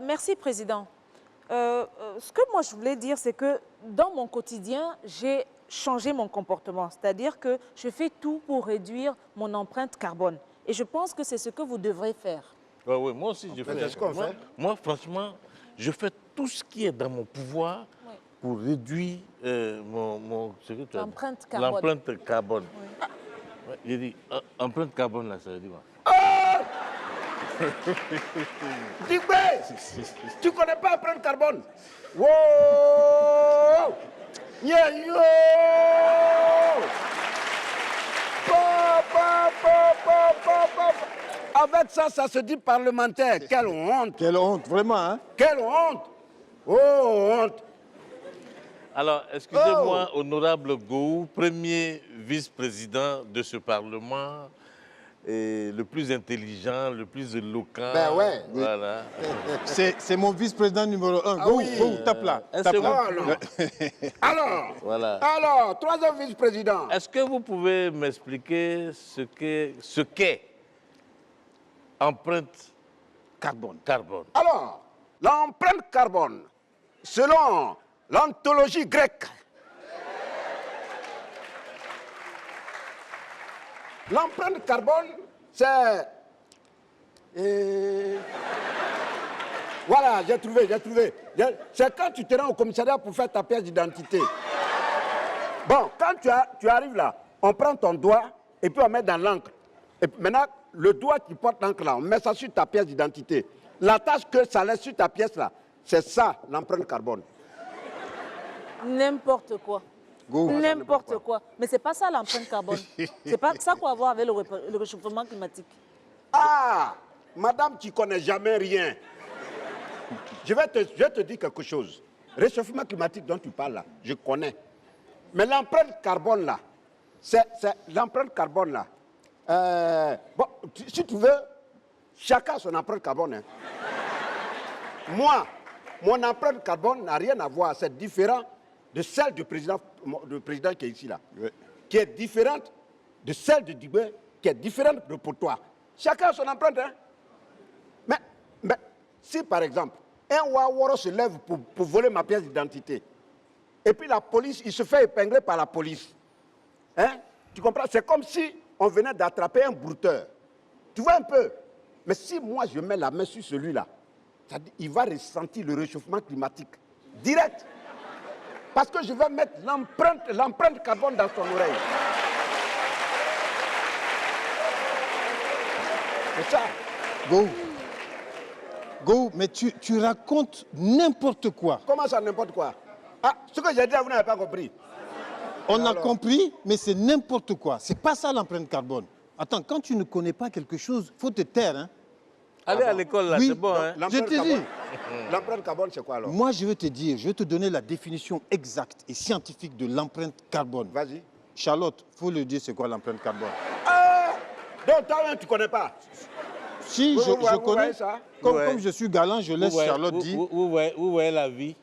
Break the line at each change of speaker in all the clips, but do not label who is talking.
Merci, Président. Ce que moi je voulais dire, c'est que dans mon quotidien, j'ai changé mon comportement. C'est-à-dire que je fais tout pour réduire mon empreinte carbone. Et je pense que c'est ce que vous devrez faire.
Oui, moi aussi, je fais.
C'est ce qu'on fait.
Moi, franchement, je fais tout ce qui est dans mon pouvoir
Oui.
pour réduire
L'empreinte carbone.
l'empreinte carbone. Ouais, j'ai dit, empreinte carbone, là, ça veut dire quoi?
Dibé, tu connais pas l'empreinte carbone? Wow! Yeah, yo! Avec ça, ça se dit parlementaire. Quelle honte!
Quelle honte, vraiment, hein?
Quelle honte! Oh, honte!
Alors, excusez-moi, honorable Gou, premier vice-président de ce Parlement, et le plus intelligent, le plus éloquent.
Ben ouais.
Voilà.
C'est mon vice-président numéro 1.
Ah
Go,
oui.
go, tape là. Tape
Est-ce
là.
Alors,
Voilà.
alors, troisième vice-président.
Est-ce que vous pouvez m'expliquer ce qu'est empreinte
Carbone.
Alors, l'empreinte carbone, selon l'anthologie grecque, l'empreinte carbone, c'est... Voilà, j'ai trouvé. C'est quand tu te rends au commissariat pour faire ta pièce d'identité. Bon, quand tu arrives là, on prend ton doigt et puis on met dans l'encre. Et puis maintenant, le doigt qui porte l'encre là, on met ça sur ta pièce d'identité. La tache que ça laisse sur ta pièce là, c'est ça l'empreinte carbone.
N'importe quoi.
Go.
N'importe quoi. Mais ce n'est pas ça l'empreinte carbone. C'est pas ça qu'on va voir avec le réchauffement climatique.
Ah, madame, tu connais jamais rien. Je vais te dire quelque chose. Réchauffement climatique dont tu parles là, je connais. Mais l'empreinte carbone là, c'est l'empreinte carbone là. Bon, si tu veux, chacun a son empreinte carbone. Hein. Moi, mon empreinte carbone n'a rien à voir. C'est différent de celle du président qui est ici là.
Oui.
Qui est différente de celle de Dubé, qui est différente de pour toi. Chacun a son empreinte. Hein. Mais si par exemple, un Waworo se lève pour voler ma pièce d'identité, et puis la police, il se fait épingler par la police. Hein? Tu comprends? C'est comme si on venait d'attraper un brouteur. Tu vois un peu? Mais si moi je mets la main sur celui-là, il va ressentir le réchauffement climatique direct. Parce que je vais mettre l'empreinte carbone dans son oreille. C'est ça.
Go, mais tu racontes n'importe quoi.
Comment ça, n'importe quoi? Ah, ce que j'ai dit, vous n'avez pas compris.
On a compris, mais c'est n'importe quoi. C'est pas ça l'empreinte carbone. Attends, quand tu ne connais pas quelque chose, faut te taire, hein.
Allez à l'école, là,
Oui.
c'est bon, hein?
Je te dis.
L'empreinte carbone, c'est quoi alors?
Moi, je vais te donner la définition exacte et scientifique de l'empreinte carbone.
Vas-y.
Charlotte, faut le dire, c'est quoi l'empreinte carbone?
Ah, donc toi-même, tu ne connais pas.
Si,
Oui,
je
vous
connais.
voyez ça?
Comme je suis galant, je laisse Charlotte dire.
Vous voyez la vie?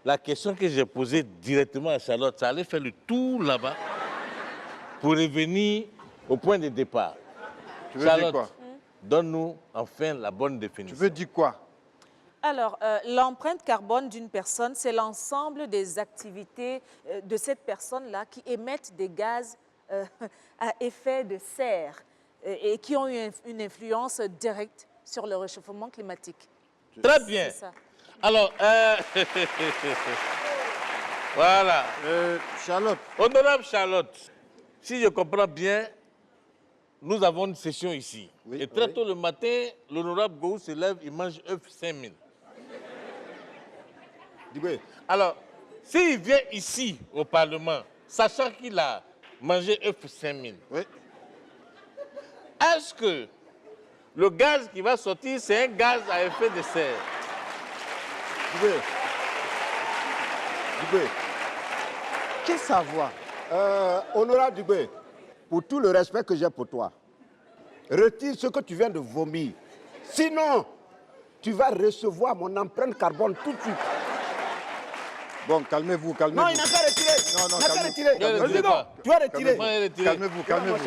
La question que j'ai posée directement à Charlotte, ça allait faire le tour là-bas pour revenir au point de départ.
Tu veux dire
Charlotte,
quoi?
donne-nous enfin la bonne
Tu
définition.
veux dire quoi?
Alors, l'empreinte carbone d'une personne, c'est l'ensemble des activités de cette personne-là qui émettent des gaz à effet de serre et qui ont une influence directe sur le réchauffement climatique.
Très bien.
C'est ça.
Alors, voilà.
Charlotte,
Honorable Charlotte, si je comprends bien, nous avons une session ici.
Oui,
et très tôt le matin, l'honorable Gou se lève, il mange œuf 5000.
Dubé.
Alors, s'il vient ici au Parlement, sachant qu'il a mangé œuf 5000,
oui.
est-ce que le gaz qui va sortir, c'est un gaz à effet de serre?
Dubé.
Qu'est-ce que ça voit?
Honorable Dubé, pour tout le respect que j'ai pour toi, retire ce que tu viens de vomir. Sinon, tu vas recevoir mon empreinte carbone tout de suite.
Bon, calmez-vous.
Non, il n'a pas retiré.
Non,
il n'a pas retiré.
Ne retirez
Vas-y, non,
pas.
tu vas retirer.
Calmez-vous.
Calmez-vous.